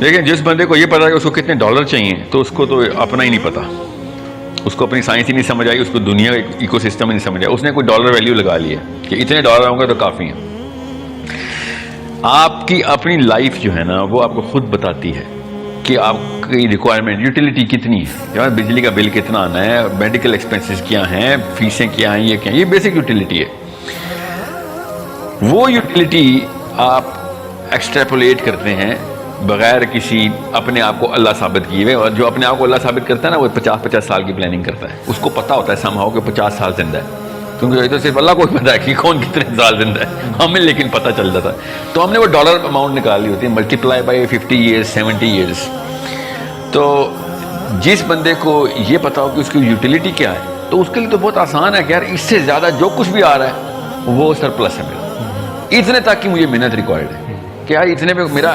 لیکن جس بندے کو یہ پتا کہ اس کو کتنے ڈالر چاہیے تو اس کو تو اپنا ہی نہیں پتا, اس کو اپنی سائنس ہی نہیں سمجھ آئی, اس کو دنیا کا ایکو سسٹم ہی نہیں سمجھ آیا. اس نے کوئی ڈالر ویلیو لگا لی ہے کہ اتنے ڈالر ہوں گے تو کافی ہیں. آپ کی اپنی لائف جو ہے نا وہ آپ کو خود بتاتی ہے کہ آپ کی ریکوائرمنٹ یوٹیلیٹی کتنی ہے. یار بجلی کا بل کتنا آنا ہے, میڈیکل ایکسپینسز کیا ہیں, فیسیں کیا ہیں, یہ کیا ہیں, یہ بیسک یوٹیلیٹی ہے. وہ یوٹیلیٹی آپ ایکسٹریپولیٹ کرتے ہیں بغیر کسی اپنے آپ کو اللہ ثابت کیے ہوئے. اور جو اپنے آپ کو اللہ ثابت کرتا ہے نا وہ 50 سال کی پلاننگ کرتا ہے. اس کو پتا ہوتا ہے سمہاؤ کہ 50 سال زندہ ہے, کیونکہ تو صرف اللہ کو ہی پتا ہے کہ کون کتنے سال زندہ ہے, ہمیں لیکن پتہ چل جاتا ہے. تو ہم نے وہ ڈالر اماؤنٹ نکال لی ہوتی ہے, ملٹیپلائی بائی 50 ایئرس 70 ایئرس. تو جس بندے کو یہ پتا ہو کہ اس کی یوٹیلیٹی کیا ہے تو اس کے لیے تو بہت آسان ہے کہ یار اس سے زیادہ جو کچھ بھی آ رہا ہے وہ سرپلس ہے میرا, اتنے تک کی مجھے محنت ریکوائرڈ ہے کہ یار اتنے پہ میرا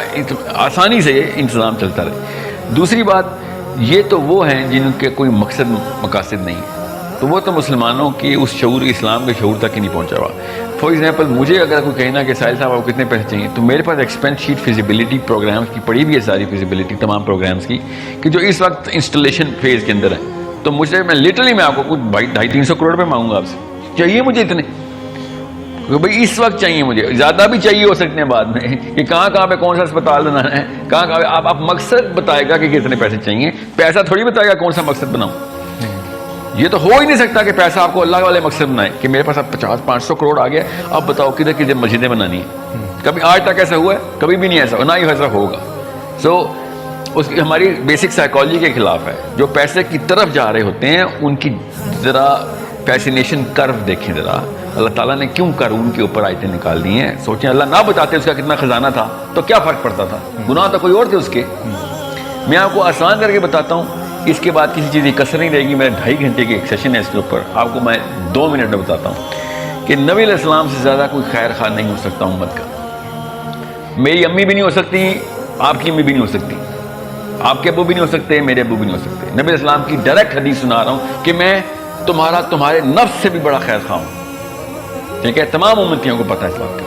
آسانی سے یہ انتظام چلتا رہے. دوسری بات یہ تو وہ ہیں جن کے کوئی مقصد مقاصد نہیں ہے, تو وہ تو مسلمانوں کی اس شعور اسلام کے شعور تک ہی نہیں پہنچا ہوا. فار ایگزامپل مجھے اگر کوئی کہنا کہ ساحل صاحب آپ کو کتنے پیسے چاہیے تو میرے پاس ایکسپینس شیٹ فیزیبلٹی پروگرامس کی پڑی ہوئی ہے, ساری فیزیبلٹی تمام پروگرامس کی کہ جو اس وقت انسٹالیشن فیز کے اندر ہے. تو مجھے میں لٹرلی میں آپ کو کچھ 250-300 کروڑ روپے مانگوں گا آپ سے, چاہیے مجھے اتنے, بھائی اس وقت چاہیے, مجھے زیادہ بھی چاہیے ہو سکتے ہیں بعد میں کہ کہاں پہ کون سا اسپتال بنانا ہے, کہاں آپ مقصد بتائے گا کہ کتنے پیسے چاہیے, پیسہ تھوڑی بتائے گا کون سا مقصد بناؤں. یہ تو ہو ہی نہیں سکتا کہ پیسہ آپ کو اللہ والے مقصد بنائے کہ میرے پاس اب 50-500 کروڑ آ گیا, اب بتاؤ کدھر کدھر مسجدیں بنانی ہیں. کبھی آج تک ایسا ہوا ہے؟ کبھی بھی نہیں ایسا, نہ ہی ایسا ہوگا. اس کی ہماری بیسک سائیکالوجی کے خلاف ہے. جو پیسے کی طرف جا رہے ہوتے ہیں ان کی ذرا فیسینیشن کرو دیکھیں ذرا, اللہ تعالیٰ نے کیوں قارون کے اوپر آیتیں نکال دی ہیں. سوچیں اللہ نہ بتاتے اس کا کتنا خزانہ تھا تو کیا فرق پڑتا تھا, گناہ تو کوئی اور تھے اس کے. میں آپ کو آسان کر کے بتاتا ہوں, اس کے بعد کسی چیز کی کسر نہیں رہے گی. میرا 2.5 گھنٹے کی ایک سیشن ہے اس کے اوپر, آپ کو میں 2 منٹ میں بتاتا ہوں کہ نبی علیہ السلام سے زیادہ کوئی خیر خواہ نہیں ہو سکتا امت کا. میری امی بھی نہیں ہو سکتی, آپ کی امی بھی نہیں ہو سکتی, آپ کے ابو بھی نہیں ہو سکتے, میرے ابو بھی نہیں ہو سکتے. نبی علیہ السلام کی ڈائریکٹ حدیث سنا رہا ہوں کہ میں تمہارے نفس سے بھی بڑا خیر خواہ ہوں. ٹھیک ہے, تمام امتیوں کو پتہ ہے اس بات کا.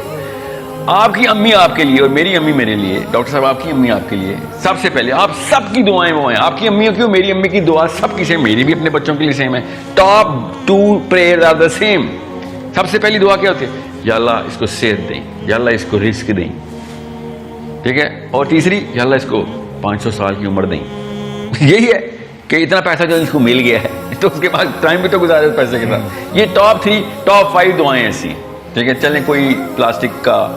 آپ کی امی آپ کے لیے اور میری امی میرے لیے, ڈاکٹر صاحب آپ کی امی آپ کے لیے, سب سے پہلے آپ سب کی دعائیں وہ ہیں. آپ کی امی کیوں, میری امی کی دعا سب کی سیم, میری بھی اپنے بچوں کے لیے سیم ہے. Top 2 prayer are the same. سب سے پہلی دعا کیا ہوتی ہے, یا اللہ اس کو صحت دیں, یا اللہ اس کو رزق دیں. ٹھیک ہے, اور تیسری یا اللہ اس کو 500 سال کی عمر دیں. یہی ہے کہ اتنا پیسہ جو اس کو مل گیا ہے تو اس کے پاس ٹائم بھی تو گزارے پیسے کے ساتھ. یہ ٹاپ 3 ٹاپ 5 دعائیں ایسی ہیں. ٹھیک ہے, چلیں کوئی پلاسٹک کا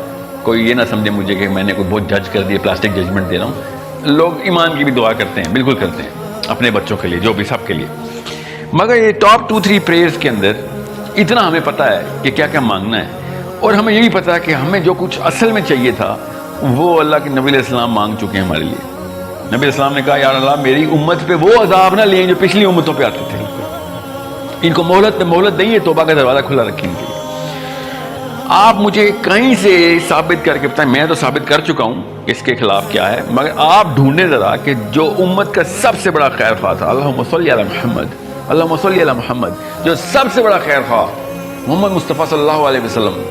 کوئی یہ نہ سمجھے مجھے کہ میں نے کوئی بہت جج کر دیا, پلاسٹک ججمنٹ دے رہا ہوں. لوگ ایمان کی بھی دعا کرتے ہیں, بالکل کرتے ہیں, اپنے بچوں کے لیے, جو بھی, سب کے لیے. مگر یہ ٹاپ 2-3 پریئرز کے اندر اتنا ہمیں پتہ ہے کہ کیا کیا مانگنا ہے, اور ہمیں یہ بھی پتہ ہے کہ ہمیں جو کچھ اصل میں چاہیے تھا وہ اللہ کے نبی علیہ السلام مانگ چکے ہیں ہمارے لیے. نبی علیہ السلام نے کہا یا اللہ میری امت پہ وہ عذاب نہ لیں جو پچھلی امتوں پہ آتے تھے, ان کو مہلت پہ مہلت دیں, توبہ کا دروازہ کھلا رکھیں ان کے لیے. آپ مجھے کہیں سے ثابت کر کے بتائیں, میں تو ثابت کر چکا ہوں اس کے خلاف کیا ہے, مگر آپ ڈھونڈیں ذرا کہ جو امت کا سب سے بڑا خیر خواہ تھا, اللہم صلی علی محمد, اللہم صلی علی محمد, جو سب سے بڑا خیر خواہ محمد مصطفیٰ صلی اللہ علیہ وسلم,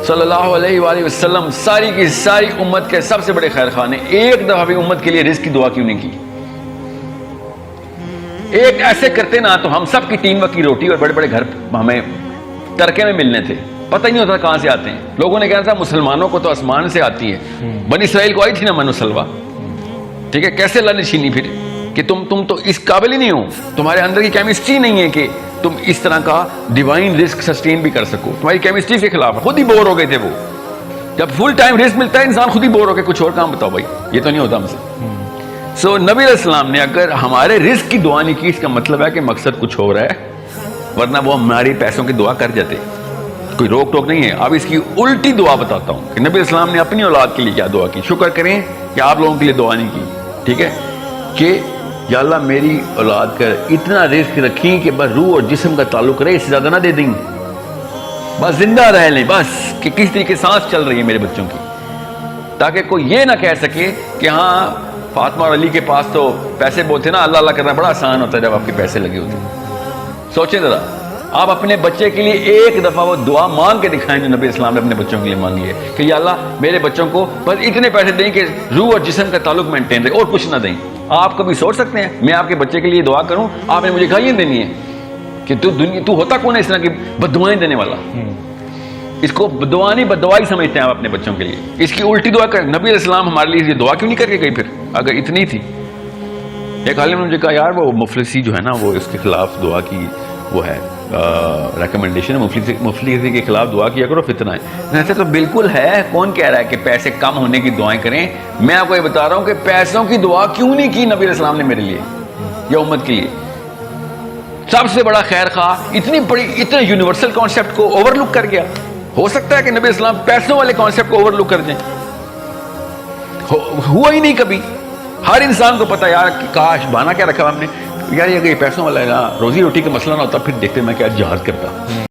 صلی اللہ علیہ وآلہ وسلم, ساری کی ساری امت کے سب سے بڑے خیر خواہ نے ایک دفعہ بھی امت کے لیے رزق کی دعا کیوں نہیں کی؟ ایک ایسے کرتے نا تو ہم سب کی 3 وقت کی روٹی اور بڑے بڑے گھر ہمیں ترکے میں ملنے تھے, پتہ ہی نہیں ہوتا کہاں سے آتے ہیں. لوگوں نے کہا تھا مسلمانوں کو تو آسمان سے آتی ہے, بنی اسرائیل کو آئی تھی نا من و سلوہ. ٹھیک ہے, کیسے اللہ نے چھینی پھر کہ تم تو اس قابل ہی نہیں ہو, تمہارے اندر کی کیمسٹری نہیں ہے کہ تم اس طرح کا ڈیوائن رزق سسٹین بھی کر سکو, تمہاری کیمسٹری کے خلاف ہے. خود ہی بور ہو گئے تھے وہ, جب فل ٹائم رزق ملتا ہے انسان خود ہی بور ہو کے کچھ اور کام بتاؤ بھائی, یہ تو نہیں ہوتا ہم سے. سو نبی علیہ السلام نے اگر ہمارے رزق کی دعا نہیں کی, اس کا مطلب ہے کہ مقصد کچھ ہو رہا ہے, ورنہ وہ ہماری پیسوں کی دعا کر جاتے, کوئی روک ٹوک نہیں ہے. اب اس کی الٹی دعا بتاتا ہوں کہ نبی علیہ السلام نے اپنی اولاد کے لیے کیا دعا کی. شکر کریں کہ آپ لوگوں کے لیے دعا نہیں کی. ٹھیک ہے, کہ یا اللہ میری اولاد کا اتنا رزق رکھیں کہ بس روح اور جسم کا تعلق رہے, اس سے زیادہ نہ دے دیں, بس زندہ رہ لیں, بس کہ کس طریقے سانس چل رہی ہے میرے بچوں کی, تاکہ کوئی یہ نہ کہہ سکے کہ ہاں فاطمہ اور علی کے پاس تو پیسے بہت تھے نا, اللہ اللہ کرنا بڑا آسان ہوتا ہے جب آپ کے پیسے لگے ہوتے ہیں. سوچیں ذرا, آپ اپنے بچے کے لیے ایک دفعہ وہ دعا مانگ کے دکھائیں جو نبی اسلام نے اپنے بچوں کے لیے مانگی ہے کہ یا اللہ میرے بچوں کو بس اتنے پیسے دیں کہ روح اور جسم کا تعلق مینٹین رہے اور کچھ نہ دیں. آپ کبھی سوچ سکتے ہیں میں آپ کے بچے کے لیے دعا کروں, آپ نے مجھے گالیاں دینی ہے کہ تو ہوتا کون ہے اس طرح کی بددعائیں دینے والا؟ اس کو دعا نہیں بددعائی سمجھتے ہیں آپ اپنے بچوں کے لیے. اس کی الٹی دعا کر. نبی علیہ السلام ہمارے لیے یہ دعا کیوں نہیں کر کے گئی پھر اگر اتنی تھی؟ ایک عالم نے مجھے کہا یار وہ مفلسی جو ہے نا وہ اس کے خلاف دعا کی وہ ہے ریکمنڈیشن ہے, مفلسی کے خلاف دعا کیا کرو فتنہ ہے. ایسا تو بالکل ہے. کون کہہ رہا ہے کہ پیسے کم ہونے کی دعائیں کریں؟ میں آپ کو یہ بتا رہا ہوں کہ پیسوں کی دعا کیوں نہیں کی نبی علیہ السلام نے میرے لیے یا امت کے لیے. سب سے بڑا خیر خواہ اتنے یونیورسل کانسیپٹ کو اوور لک کر گیا. ہو سکتا ہے کہ نبی اسلام پیسوں والے کانسیپٹ کو اوور لک کر دیں؟ ہوا ہی نہیں کبھی. ہر انسان کو پتا یار کہ کاش بہانہ کیا رکھا ہم نے یار یہ پیسوں والا ہے نا, روزی روٹی کا مسئلہ نہ ہوتا پھر دیکھتے میں کیا جہاد کرتا.